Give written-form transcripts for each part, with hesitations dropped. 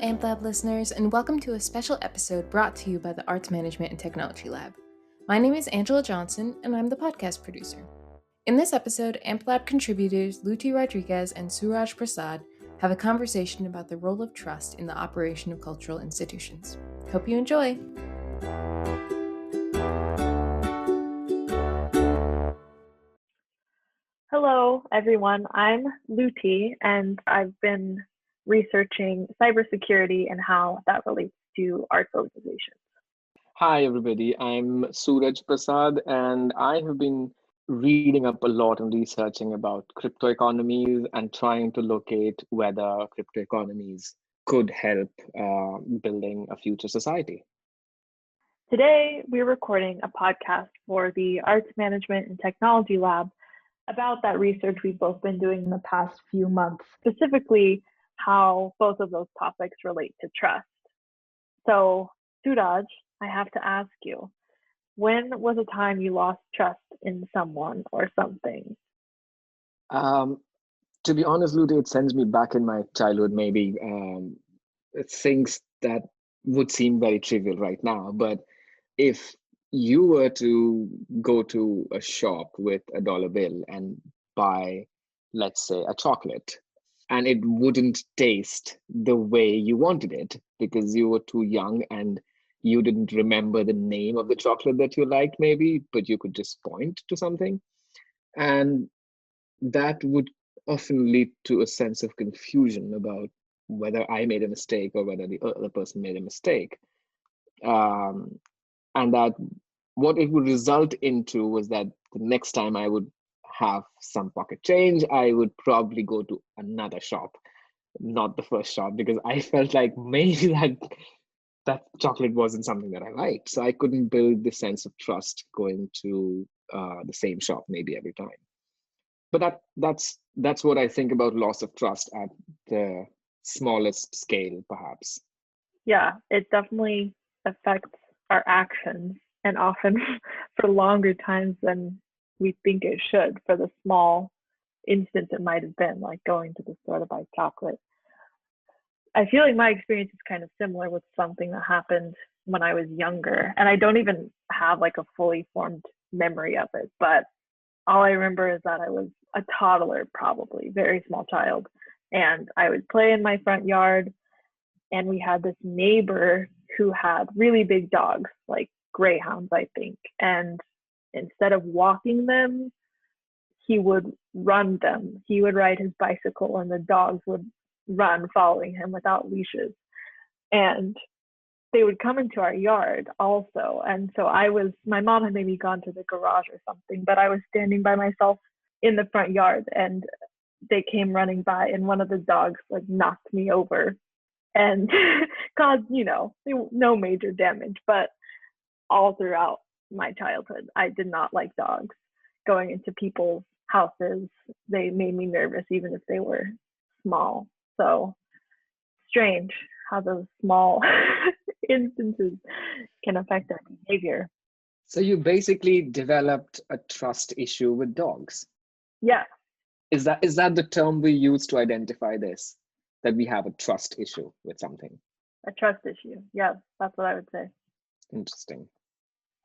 AMT Lab listeners, and welcome to a special episode brought to you by the Arts Management and Technology Lab. My name is Angela Johnson, and I'm the podcast producer. In this episode, AMT Lab contributors Lutie Rodriguez and Suraj Prasad have a conversation about the role of trust in the operation of cultural institutions. Hope you enjoy! Hello, everyone. I'm Lutie, and I've been researching cybersecurity and how that relates to arts organizations. Hi, everybody. I'm Suraj Prasad, and I have been reading up a lot and researching about crypto economies and trying to locate whether crypto economies could help building a future society. Today, we're recording a podcast for the Arts Management and Technology Lab about that research we've both been doing in the past few months, specifically how both of those topics relate to trust. So, Suraj, I have to ask you, when was a time you lost trust in someone or something? To be honest, Lutie, it sends me back in my childhood, maybe things that would seem very trivial right now. But if you were to go to a shop with a dollar bill and buy, let's say, a chocolate, and it wouldn't taste the way you wanted it because you were too young and you didn't remember the name of the chocolate that you liked, maybe, but you could just point to something. And that would often lead to a sense of confusion about whether I made a mistake or whether the other person made a mistake. And that what it would result into was that the next time I would have some pocket change, I would probably go to another shop, not the first shop, because I felt like maybe that chocolate wasn't something that I liked. So I couldn't build the sense of trust going to the same shop maybe every time. But that's what I think about loss of trust at the smallest scale, perhaps. Yeah, it definitely affects our actions, and often for longer times than we think it should for the small instance it might have been, like going to the store to buy chocolate. I feel like my experience is kind of similar with something that happened when I was younger, and I don't even have like a fully formed memory of it, but all I remember is that I was a toddler, probably very small child, and I would play in my front yard, and we had this neighbor who had really big dogs, like greyhounds, I think, and instead of walking them, he would run them. He would ride his bicycle and the dogs would run following him without leashes. And they would come into our yard also. And so my mom had maybe gone to the garage or something, but I was standing by myself in the front yard and they came running by and one of the dogs like knocked me over and caused, no major damage. But all throughout my childhood, I did not like dogs. Going into people's houses, they made me nervous, even if they were small. So strange how those small instances can affect our behavior. So you basically developed a trust issue with dogs. Yeah. Is that the term we use to identify this? That we have a trust issue with something? A trust issue. Yeah, that's what I would say. Interesting.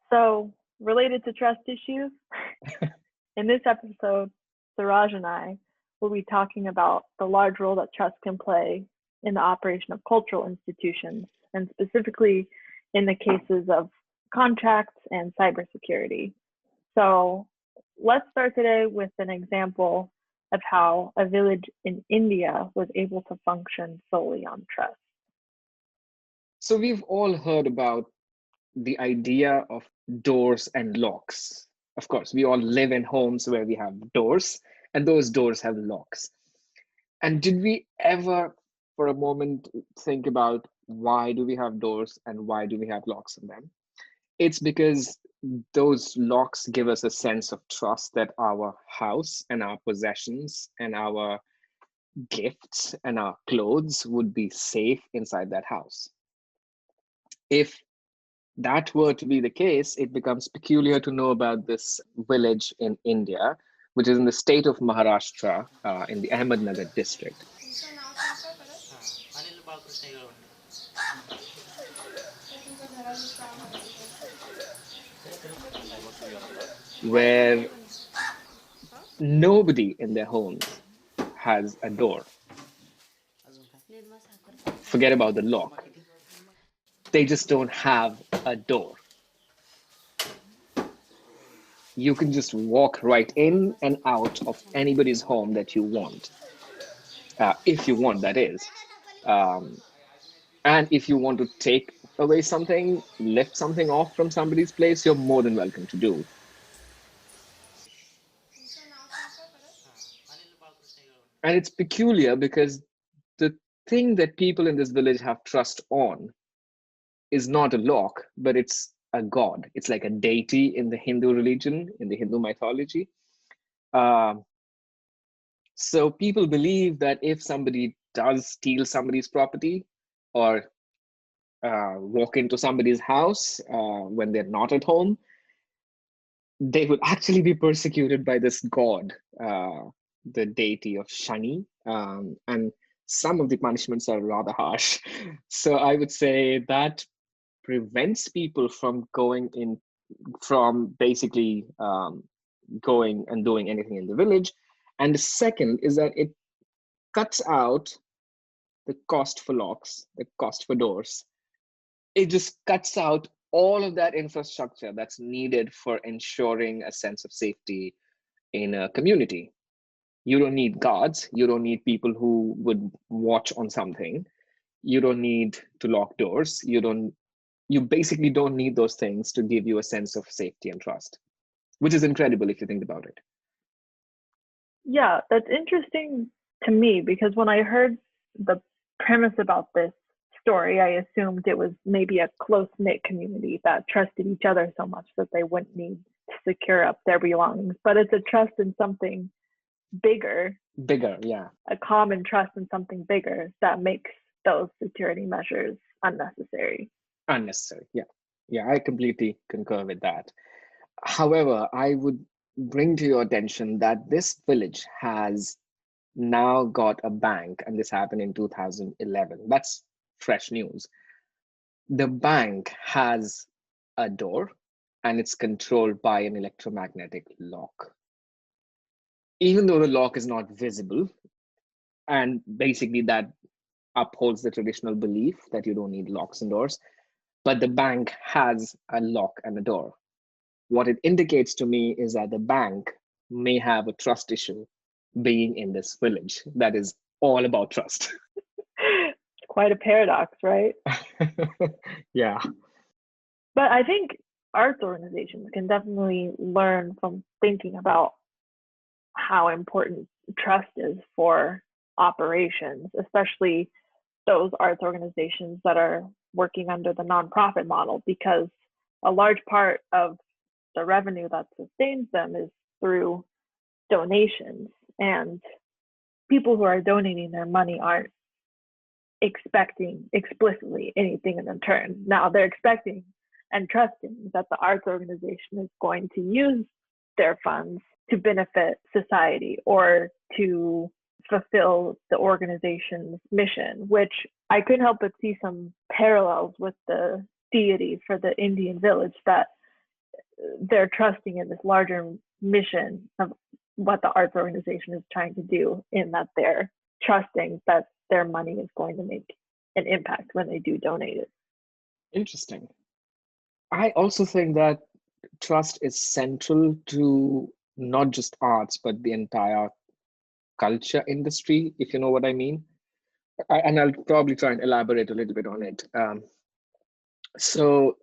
So related to trust issues, in this episode, Suraj and I will be talking about the large role that trust can play in the operation of cultural institutions, and specifically in the cases of contracts and cybersecurity. So let's start today with an example of how a village in India was able to function solely on trust. So we've all heard about the idea of doors and locks. Of course, we all live in homes where we have doors, and those doors have locks. And did we ever, for a moment, think about why do we have doors and why do we have locks on them? It's because those locks give us a sense of trust that our house and our possessions and our gifts and our clothes would be safe inside that house. If that were to be the case, it becomes peculiar to know about this village in India, which is in the state of Maharashtra, in the Ahmednagar district. where nobody in their homes has a door. Forget about the lock. They just don't have a door. You can just walk right in and out of anybody's home that you want, if you want, that is. Um, and if you want to take away something, lift something off from somebody's place, you're more than welcome to do. And it's peculiar because the thing that people in this village have trust on is not a lock, but it's a god. It's like a deity in the Hindu religion, in the Hindu mythology. Um, so people believe that if somebody does steal somebody's property or walk into somebody's house when they're not at home, they would actually be persecuted by this god, the deity of Shani. And some of the punishments are rather harsh. So I would say that prevents people from going in, from basically going and doing anything in the village. And the second is that it cuts out the cost for locks, the cost for doors. It just cuts out all of that infrastructure that's needed for ensuring a sense of safety in a community. You don't need guards. You don't need people who would watch on something. You don't need to lock doors. You basically don't need those things to give you a sense of safety and trust, which is incredible if you think about it. Yeah, that's interesting to me because when I heard the premise about this story, I assumed it was maybe a close knit community that trusted each other so much that they wouldn't need to secure up their belongings. But it's a trust in something bigger, Bigger, yeah. a common trust in something bigger that makes those security measures unnecessary. Unnecessary, yeah. Yeah, I completely concur with that. However, I would bring to your attention that this village has now got a bank, and this happened in 2011. That's fresh news. The bank has a door and it's controlled by an electromagnetic lock. Even though the lock is not visible, and basically that upholds the traditional belief that you don't need locks and doors, but the bank has a lock and a door. What it indicates to me is that the bank may have a trust issue being in this village that is all about trust. Quite a paradox, right? Yeah. But I think arts organizations can definitely learn from thinking about how important trust is for operations, especially those arts organizations that are working under the nonprofit model, because a large part of the revenue that sustains them is through donations. And people who are donating their money aren't expecting explicitly anything in return. Now they're expecting and trusting that the arts organization is going to use their funds to benefit society or to fulfill the organization's mission, which I couldn't help but see some parallels with the deity for the Indian village, that they're trusting in this larger mission of what the arts organization is trying to do, in that they're trusting that their money is going to make an impact when they do donate it. Interesting. I also think that trust is central to not just arts, but the entire culture industry, if you know what I mean. And I'll probably try and elaborate a little bit on it. So,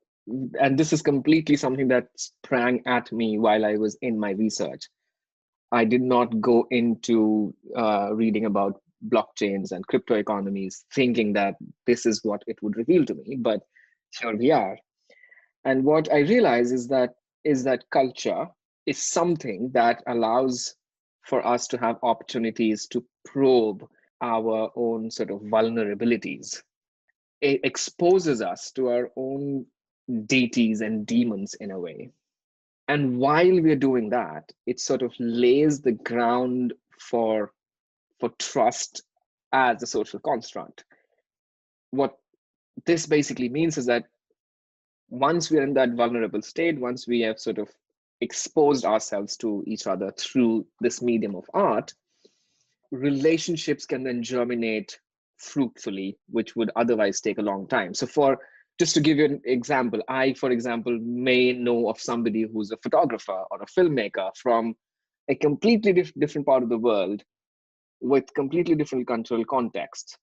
and this is completely something that sprang at me while I was in my research. I did not go into reading about blockchains and crypto economies thinking that this is what it would reveal to me, but here we are. And what I realize is that culture is something that allows for us to have opportunities to probe our own sort of vulnerabilities. It exposes us to our own deities and demons in a way. And while we're doing that, it sort of lays the ground for trust as a social construct. What this basically means is that once we're in that vulnerable state, once we have sort of exposed ourselves to each other through this medium of art, relationships can then germinate fruitfully, which would otherwise take a long time. So for just to give you an example, I, for example, may know of somebody who's a photographer or a filmmaker from a completely different part of the world with completely different cultural context.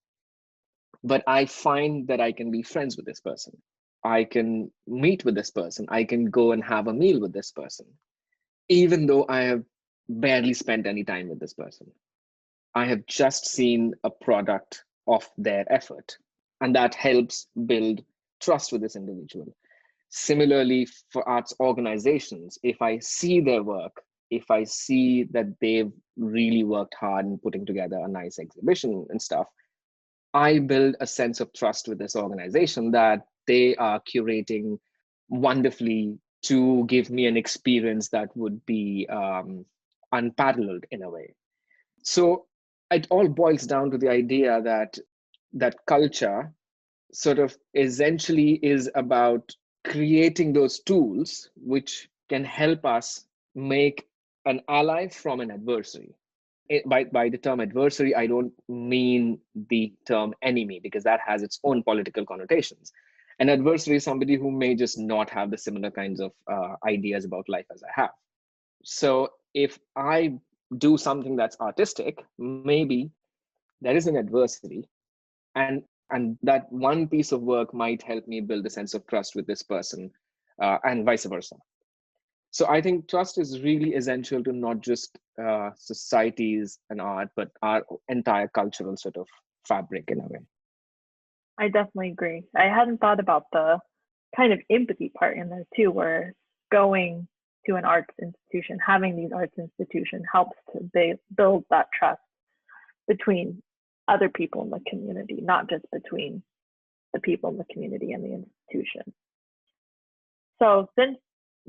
But I find that I can be friends with this person. I can meet with this person. I can go and have a meal with this person, even though I have barely spent any time with this person. I have just seen a product of their effort, and that helps build trust with this individual. Similarly, for arts organizations, if I see their work, if I see that they've really worked hard in putting together a nice exhibition and stuff, I build a sense of trust with this organization that they are curating wonderfully to give me an experience that would be unparalleled in a way. So it all boils down to the idea that culture sort of essentially is about creating those tools which can help us make an ally from an adversary. By the term adversary, I don't mean the term enemy, because that has its own political connotations. An adversary is somebody who may just not have the similar kinds of ideas about life as I have. So if I do something that's artistic, maybe there is an adversary, and that one piece of work might help me build a sense of trust with this person, and vice versa. So I think trust is really essential to not just societies and art, but our entire cultural sort of fabric in a way. I definitely agree. I hadn't thought about the kind of empathy part in there too, where going to an arts institution, having these arts institutions helps to build that trust between other people in the community, not just between the people in the community and the institution. So since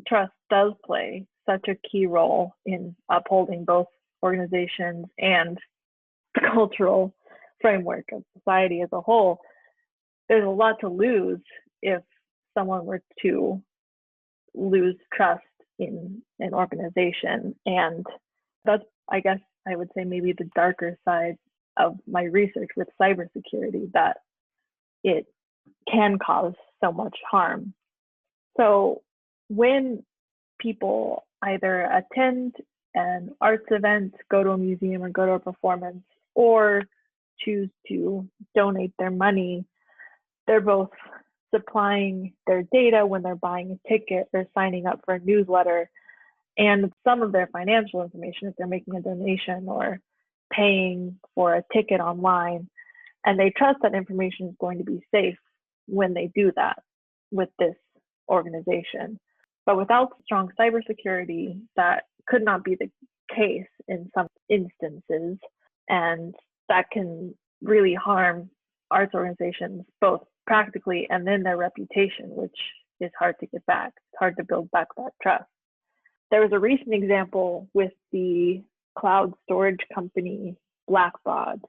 trust does play such a key role in upholding both organizations and the cultural framework of society as a whole, there's a lot to lose if someone were to lose trust in an organization. And that's, I guess I would say, maybe the darker side of my research with cybersecurity, that it can cause so much harm. So when people either attend an arts event, go to a museum or go to a performance, or choose to donate their money, they're both supplying their data when they're buying a ticket or signing up for a newsletter, and some of their financial information if they're making a donation or paying for a ticket online. And they trust that information is going to be safe when they do that with this organization. But without strong cybersecurity, that could not be the case in some instances. And that can really harm arts organizations, both practically and then their reputation, which is hard to get back. It's hard to build back that trust. There was a recent example with the cloud storage company Blackbaud.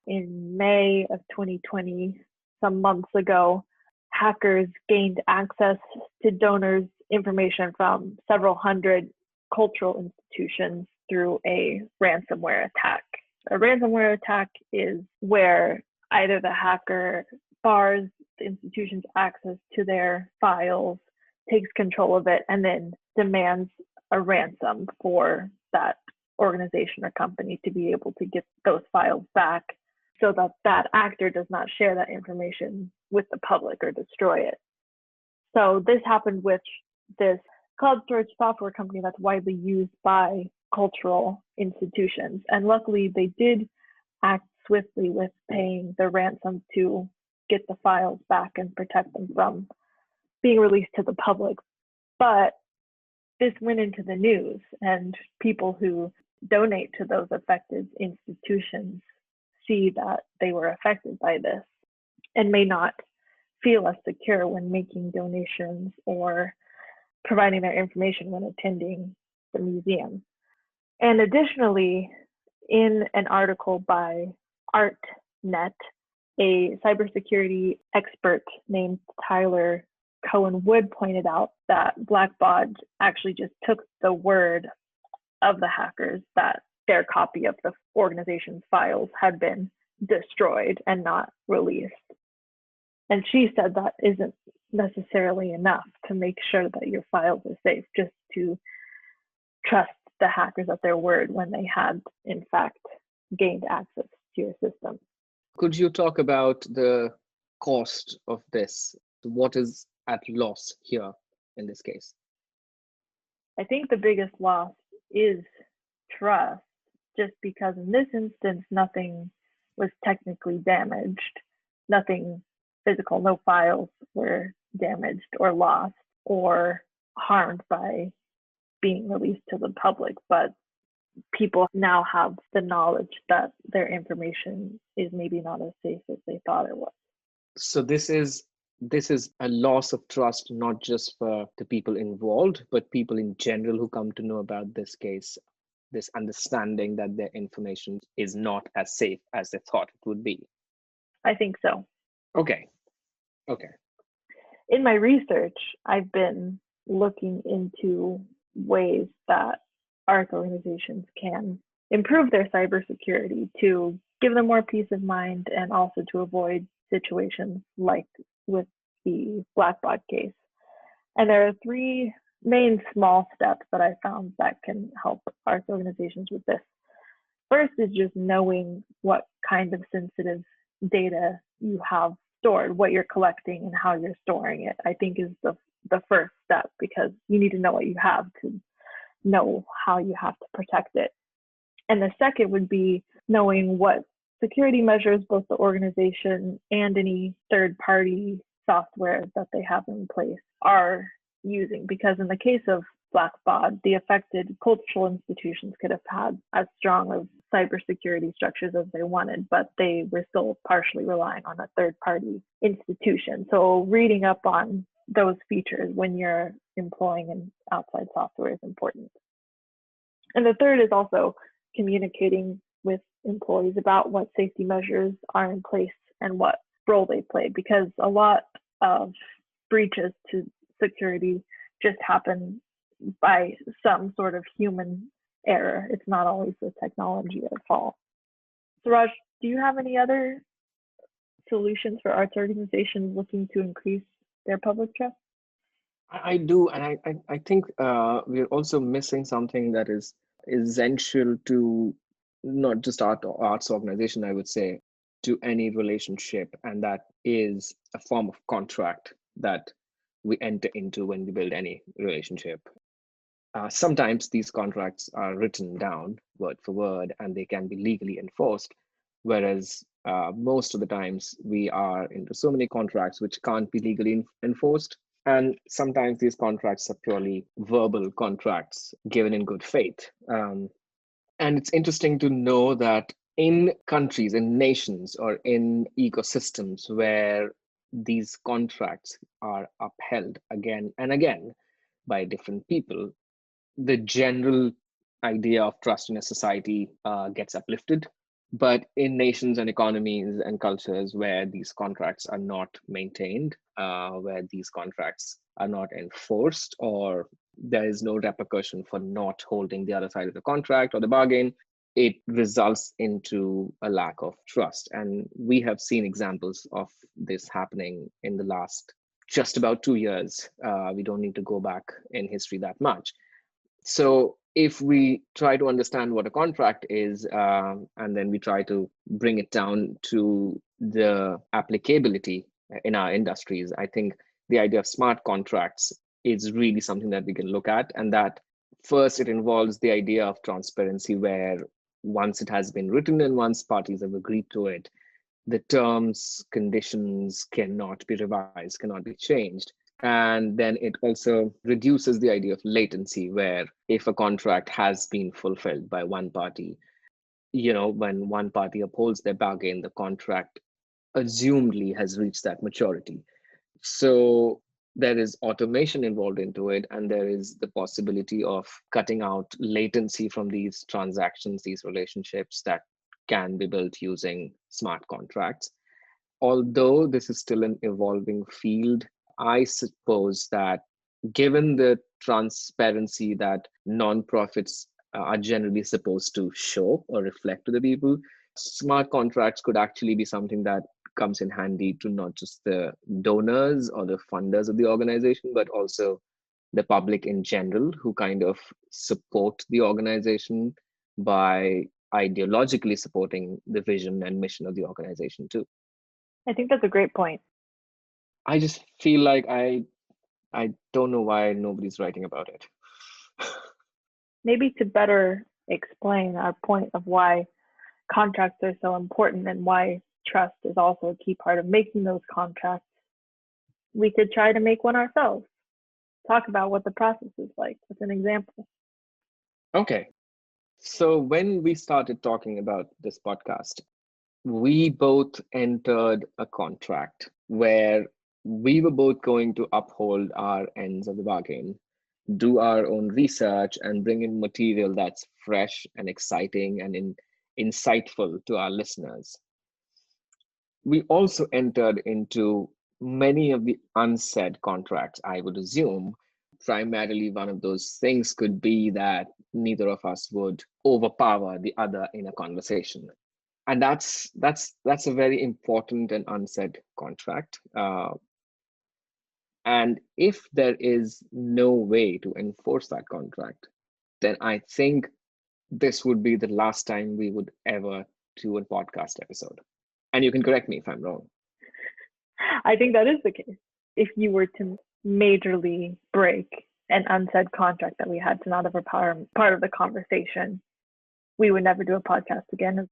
In May of 2020, some months ago, hackers gained access to donors' information from several hundred cultural institutions through a ransomware attack. A ransomware attack is where either the hacker bars the institution's access to their files, takes control of it, and then demands a ransom for that organization or company to be able to get those files back, so that that actor does not share that information with the public or destroy it. So this happened with this cloud storage software company that's widely used by cultural institutions. And luckily, they did act swiftly with paying the ransom to get the files back and protect them from being released to the public. But this went into the news, and people who donate to those affected institutions see that they were affected by this and may not feel as secure when making donations or providing their information when attending the museum. And additionally, in an article by ArtNet, a cybersecurity expert named Tyler Cohen Wood pointed out that Blackbaud actually just took the word of the hackers that their copy of the organization's files had been destroyed and not released. And she said that isn't necessarily enough to make sure that your files are safe, just to trust the hackers at their word when they had, in fact, gained access to your system. Could you talk about the cost of this? What is at loss here in this case? I think the biggest loss is trust, just because in this instance, nothing was technically damaged, nothing physical, no files were damaged or lost or harmed by being released to the public, but people now have the knowledge that their information is maybe not as safe as they thought it was. So this is a loss of trust, not just for the people involved, but people in general who come to know about this case, this understanding that their information is not as safe as they thought it would be. I think so. Okay. In my research, I've been looking into ways that arts organizations can improve their cybersecurity to give them more peace of mind and also to avoid situations like with the Blackbaud case. And there are three main small steps that I found that can help arts organizations with this. First is just knowing what kind of sensitive data you have stored, what you're collecting and how you're storing it, I think is the first step, because you need to know what you have to know how you have to protect it. And the second would be knowing what security measures both the organization and any third-party software that they have in place are using. Because in the case of Blackbaud, the affected cultural institutions could have had as strong of cybersecurity structures as they wanted, but they were still partially relying on a third-party institution. So reading up on those features when you're employing an outside software is important. And the third is also communicating with employees about what safety measures are in place and what role they play, because a lot of breaches to security just happen by some sort of human error. It's not always the technology at fault. Suraj, do you have any other solutions for arts organizations looking to increase their public trust? I do, and I think we're also missing something that is essential to not just arts organization, I would say, to any relationship, and that is a form of contract that we enter into when we build any relationship. Sometimes these contracts are written down word for word and they can be legally enforced, whereas most of the times we are into so many contracts which can't be legally enforced. And sometimes these contracts are purely verbal contracts given in good faith. And it's interesting to know that in countries, in nations, or in ecosystems where these contracts are upheld again and again by different people, the general idea of trust in a society gets uplifted. But in nations and economies and cultures where these contracts are not maintained, where these contracts are not enforced, or there is no repercussion for not holding the other side of the contract or the bargain, it results into a lack of trust. And we have seen examples of this happening in the last just about 2 years. We don't need to go back in history that much. So if we try to understand what a contract is, and then we try to bring it down to the applicability in our industries, I think the idea of smart contracts is really something that we can look at. And that first, it involves the idea of transparency, where once it has been written and once parties have agreed to it, the terms, conditions cannot be revised, cannot be changed. And then it also reduces the idea of latency, where if a contract has been fulfilled by one party, when one party upholds their bargain, the contract assumedly has reached that maturity. So there is automation involved into it, and there is the possibility of cutting out latency from these transactions, these relationships, that can be built using smart contracts. although this is still an evolving field, I suppose that given the transparency that nonprofits are generally supposed to show or reflect to the people, smart contracts could actually be something that comes in handy to not just the donors or the funders of the organization, but also the public in general who kind of support the organization by ideologically supporting the vision and mission of the organization too. I think that's a great point. I just feel like I don't know why nobody's writing about it. Maybe to better explain our point of why contracts are so important and why trust is also a key part of making those contracts, we could try to make one ourselves. Talk about what the process is like with an example. Okay. So when we started talking about this podcast, we both entered a contract where we were both going to uphold our ends of the bargain, do our own research, and bring in material that's fresh and exciting and insightful to our listeners. We also entered into many of the unsaid contracts, I would assume. Primarily, one of those things could be that neither of us would overpower the other in a conversation. And that's a very important and unsaid contract. And if there is no way to enforce that contract, then I think this would be the last time we would ever do a podcast episode. And you can correct me if I'm wrong. I think that is the case. If you were to majorly break an unsaid contract that we had to not overpower part of the conversation, we would never do a podcast again.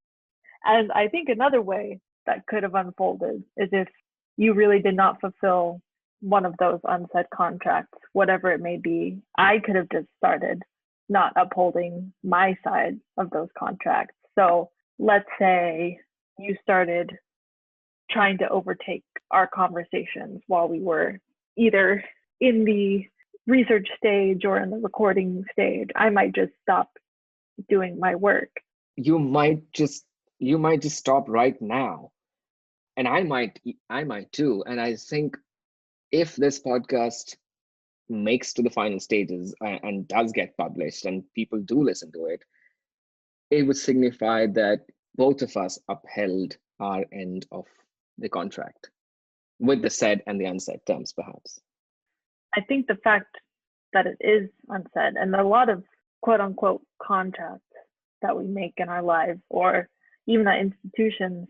And I think another way that could have unfolded is if you really did not fulfill one of those unsaid contracts, whatever it may be. I could have just started not upholding my side of those contracts. So let's say you started trying to overtake our conversations while we were either in the research stage or in the recording stage. I might just stop doing my work. You might just stop right now. And I might too. And I think if this podcast makes to the final stages and does get published and people do listen to it, it would signify that both of us upheld our end of the contract with the said and the unsaid terms, perhaps. I think the fact that it is unsaid and a lot of quote unquote contracts that we make in our lives or even that institutions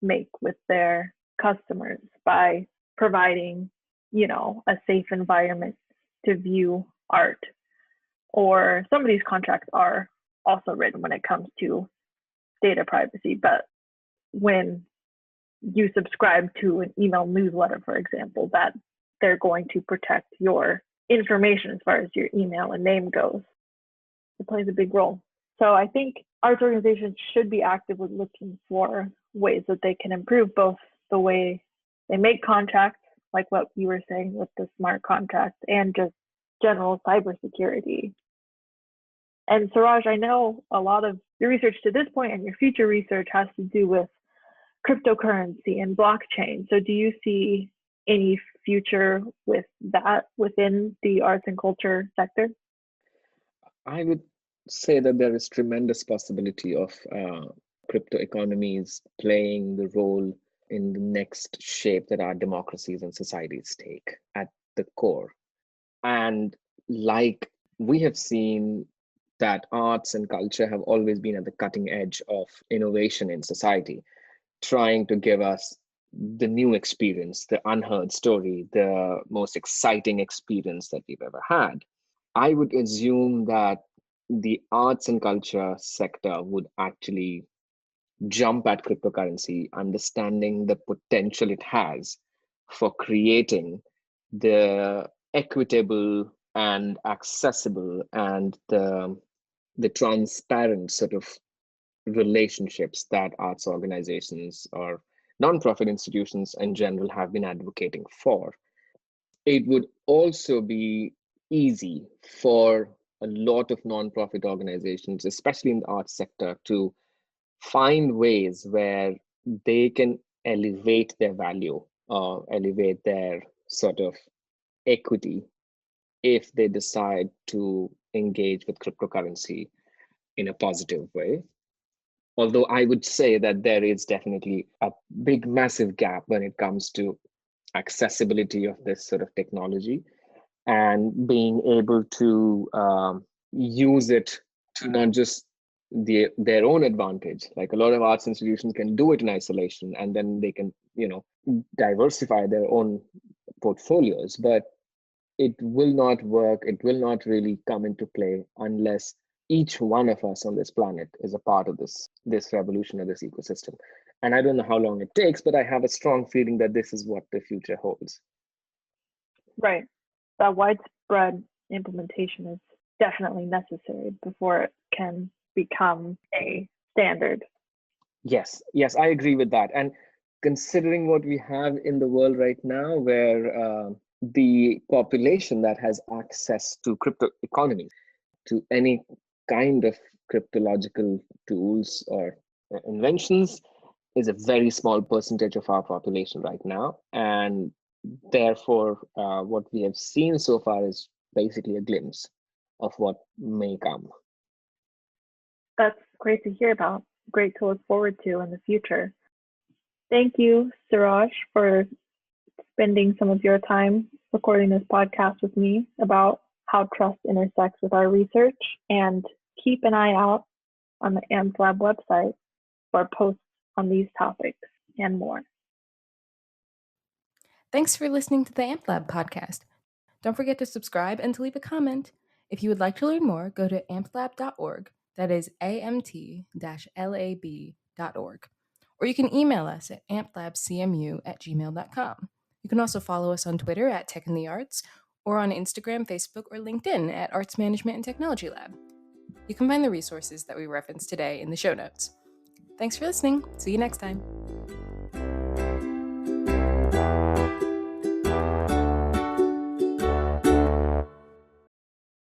make with their customers by providing, a safe environment to view art. Or some of these contracts are also written when it comes to data privacy, but when you subscribe to an email newsletter, for example, that they're going to protect your information as far as your email and name goes. It plays a big role. So I think arts organizations should be actively looking for ways that they can improve both the way they make contracts, like what you were saying with the smart contracts, and just general cybersecurity. And Suraj, I know a lot of your research to this point and your future research has to do with cryptocurrency and blockchain. So do you see any future with that within the arts and culture sector? I would say that there is tremendous possibility of crypto economies playing the role in the next shape that our democracies and societies take at the core. And like we have seen that arts and culture have always been at the cutting edge of innovation in society, trying to give us the new experience, the unheard story, the most exciting experience that we've ever had. I would assume that the arts and culture sector would actually jump at cryptocurrency, understanding the potential it has for creating the equitable and accessible and the transparent sort of relationships that arts organizations or nonprofit institutions in general have been advocating for. It would also be easy for a lot of nonprofit organizations, especially in the arts sector, to find ways where they can elevate their value or elevate their sort of equity if they decide to engage with cryptocurrency in a positive way. Although I would say that there is definitely a big, massive gap when it comes to accessibility of this sort of technology and being able to use it to not just their own advantage. Like a lot of arts institutions can do it in isolation, and then they can, diversify their own portfolios. But it will not work. It will not really come into play unless each one of us on this planet is a part of this revolution or this ecosystem. And I don't know how long it takes, but I have a strong feeling that this is what the future holds. Right. That widespread implementation is definitely necessary before it can become a standard. Yes, I agree with that. And considering what we have in the world right now, where the population that has access to crypto economies, to any kind of cryptological tools or inventions, is a very small percentage of our population right now. And therefore, what we have seen so far is basically a glimpse of what may come. That's great to hear about. Great to look forward to in the future. Thank you, Suraj, for spending some of your time recording this podcast with me about how trust intersects with our research. And keep an eye out on the AMT Lab website for posts on these topics and more. Thanks for listening to the AMT Lab podcast. Don't forget to subscribe and to leave a comment. If you would like to learn more, go to amtlab.org. That is amt-lab.org. Or you can email us at amtlabcmu@gmail.com. You can also follow us on Twitter at Tech in the Arts, or on Instagram, Facebook, or LinkedIn at Arts Management and Technology Lab. You can find the resources that we referenced today in the show notes. Thanks for listening. See you next time.